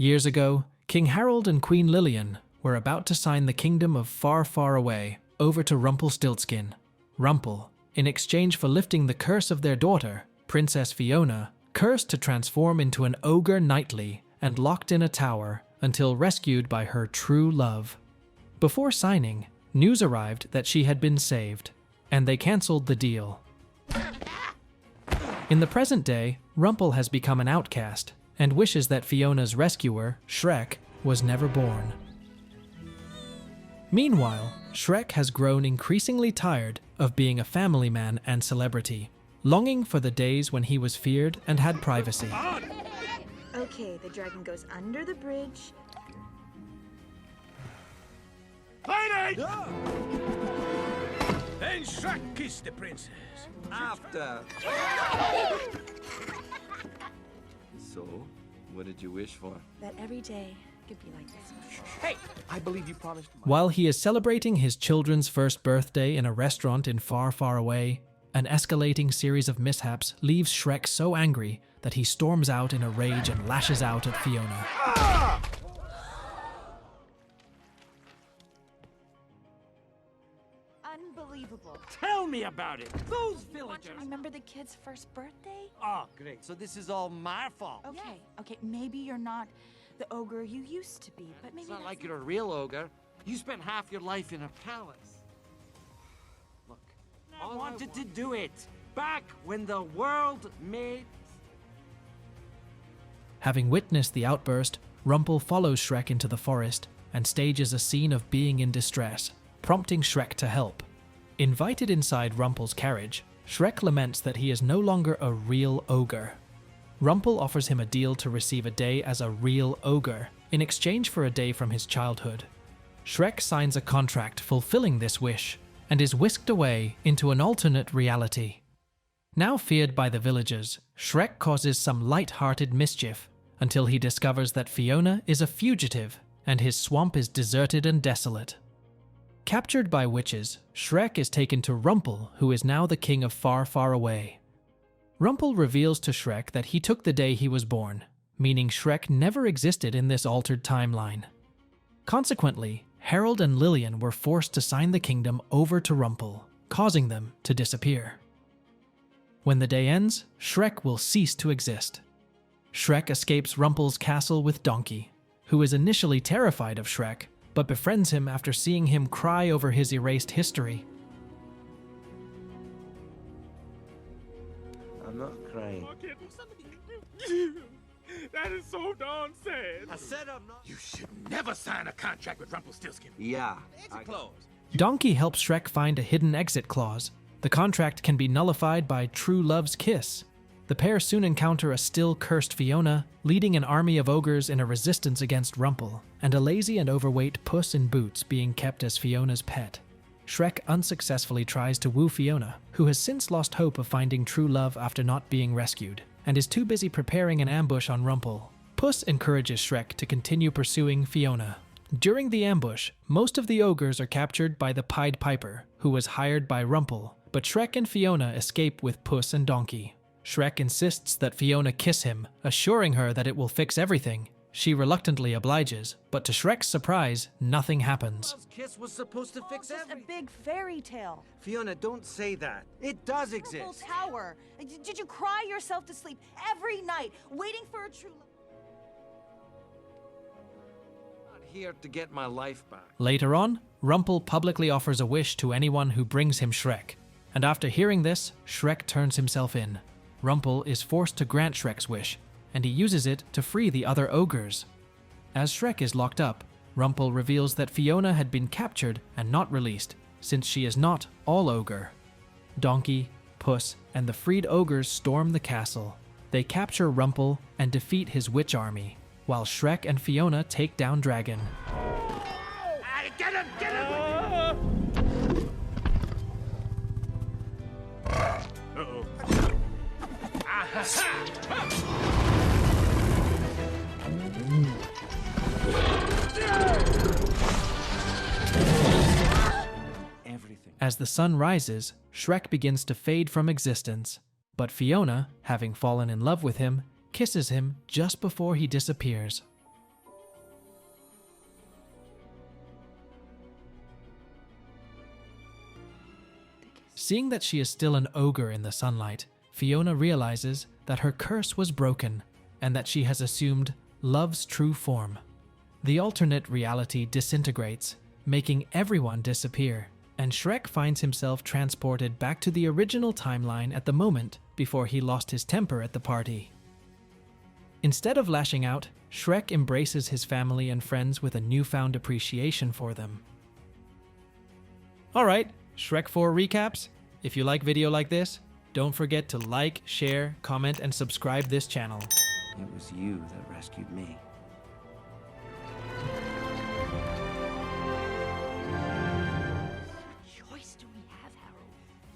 Years ago, King Harold and Queen Lillian were about to sign the kingdom of Far, Far Away over to Rumpelstiltskin. Rumpel, in exchange for lifting the curse of their daughter, Princess Fiona, cursed to transform into an ogre nightly and locked in a tower until rescued by her true love. Before signing, news arrived that she had been saved, and they cancelled the deal. In the present day, Rumpel has become an outcast and wishes that Fiona's rescuer, Shrek, was never born. Meanwhile, Shrek has grown increasingly tired of being a family man and celebrity, longing for the days when he was feared and had privacy. Okay, the dragon goes under the bridge. Lady! Then Shrek kissed the princess. After. So, what did you wish for? That every day could be like this. Hey, I believe you promised. While he is celebrating his children's first birthday in a restaurant in Far, Far Away, an escalating series of mishaps leaves Shrek so angry that he storms out in a rage and lashes out at Fiona. Unbelievable. Tell me about it. Those villagers. Remember the kid's first birthday? Oh, great. So this is all my fault. Okay, maybe you're not the ogre you used to be, but maybe It's not that's like you're a real ogre. You spent half your life in a palace. Look, I wanted to do it back when the world made. Having witnessed the outburst, Rumpel follows Shrek into the forest and stages a scene of being in distress, prompting Shrek to help. Invited inside Rumpel's carriage, Shrek laments that he is no longer a real ogre. Rumpel offers him a deal to receive a day as a real ogre in exchange for a day from his childhood. Shrek signs a contract fulfilling this wish and is whisked away into an alternate reality. Now feared by the villagers, Shrek causes some light-hearted mischief until he discovers that Fiona is a fugitive and his swamp is deserted and desolate. Captured by witches, Shrek is taken to Rumpel, who is now the king of Far, Far Away. Rumpel reveals to Shrek that he took the day he was born, meaning Shrek never existed in this altered timeline. Consequently, Harold and Lillian were forced to sign the kingdom over to Rumpel, causing them to disappear. When the day ends, Shrek will cease to exist. Shrek escapes Rumpel's castle with Donkey, who is initially terrified of Shrek, but befriends him after seeing him cry over his erased history. I'm not crying. That is so darn sad. I said I'm not. You should never sign a contract with Rumpelstiltskin. Yeah. Donkey helps Shrek find a hidden exit clause. The contract can be nullified by true love's kiss. The pair soon encounter a still cursed Fiona, leading an army of ogres in a resistance against Rumpel, and a lazy and overweight Puss in Boots being kept as Fiona's pet. Shrek unsuccessfully tries to woo Fiona, who has since lost hope of finding true love after not being rescued, and is too busy preparing an ambush on Rumpel. Puss encourages Shrek to continue pursuing Fiona. During the ambush, most of the ogres are captured by the Pied Piper, who was hired by Rumpel, but Shrek and Fiona escape with Puss and Donkey. Shrek insists that Fiona kiss him, assuring her that it will fix everything. She reluctantly obliges, but to Shrek's surprise, nothing happens. Kiss was supposed to fix just everything. a big fairy tale. Fiona, don't say that. It does Purple exist. Tower. Did you cry yourself to sleep every night, waiting for a true love? I'm not here to get my life back. Later on, Rumpel publicly offers a wish to anyone who brings him Shrek. And after hearing this, Shrek turns himself in. Rumpel is forced to grant Shrek's wish, and he uses it to free the other ogres. As Shrek is locked up, Rumpel reveals that Fiona had been captured and not released, since she is not all ogre. Donkey, Puss, and the freed ogres storm the castle. They capture Rumpel and defeat his witch army, while Shrek and Fiona take down Dragon. Get him! Get him! Uh-oh. Everything. As the sun rises, Shrek begins to fade from existence, but Fiona, having fallen in love with him, kisses him just before he disappears. Seeing that she is still an ogre in the sunlight, Fiona realizes that her curse was broken and that she has assumed love's true form. The alternate reality disintegrates, making everyone disappear, and Shrek finds himself transported back to the original timeline at the moment before he lost his temper at the party. Instead of lashing out, Shrek embraces his family and friends with a newfound appreciation for them. Alright, Shrek 4 recaps. If you like video like this, don't forget to like, share, comment, and subscribe this channel. It was you that rescued me. What choice do we have, Harold?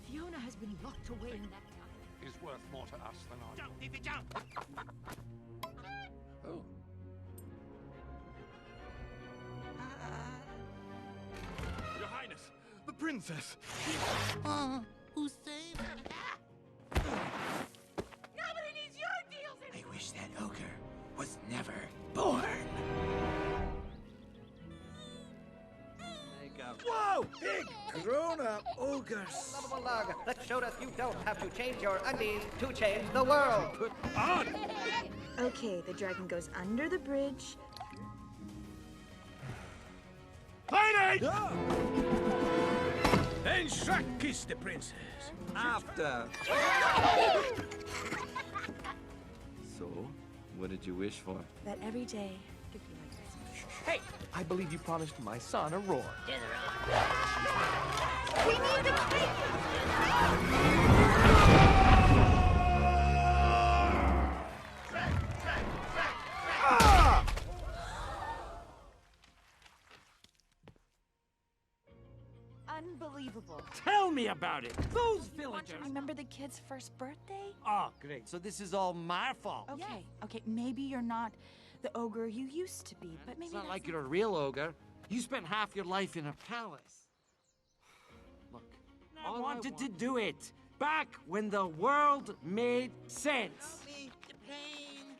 Fiona has been locked away in that tunnel. Is worth more to us than our... Jump, Fifi, jump! Oh. Your Highness, the princess! Who saved her? Nobody needs your deals I wish that ogre was never born. Whoa! Big, grown-up ogres. Lovable lug that showed us you don't have to change your undies to change the world. Put on! Okay, the dragon goes under the bridge. Lady! And Shrek kissed the princess. After. So, what did you wish for? That every day could be like Christmas. Hey! I believe you promised my son a roar. We need the cake! Unbelievable. Tell me about it. Those villagers. Remember the kid's first birthday? Oh, great. So this is all my fault. Okay, maybe you're not the ogre you used to be, but maybe It's not that's like you're a real ogre. You spent half your life in a palace. Look, I wanted to do it back when the world made sense. Me, the pain.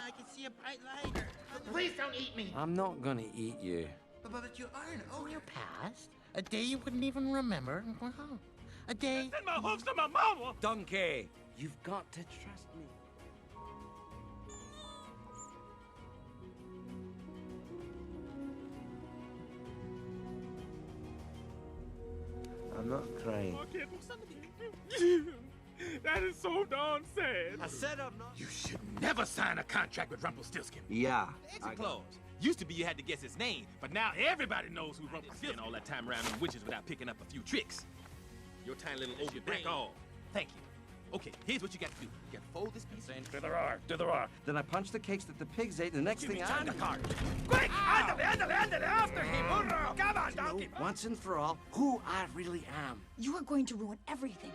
I can see a bright light. Please don't eat me. I'm not gonna eat you. But you are an ogre. Your past? A day you wouldn't even remember. Wow. A day. Send my hooves to my mama! Donkey, you've got to trust me. I'm not crying. That is so darn sad. I said I'm not. You should never sign a contract with Rumpelstiltskin. Yeah. Exit clause. Used to be you had to guess his name, but now everybody knows who Rumpelstiltskin all that time around them witches without picking up a few tricks. Your tiny little ogre back off. Thank you. Okay, here's what you got to do. You got to fold this piece in. To the roar. Then I punched the cakes that the pigs ate, and the next thing I knew... Quick! Andale, after him! Burro! Come on, donkey! Once and for all, who I really am. You are going to ruin everything.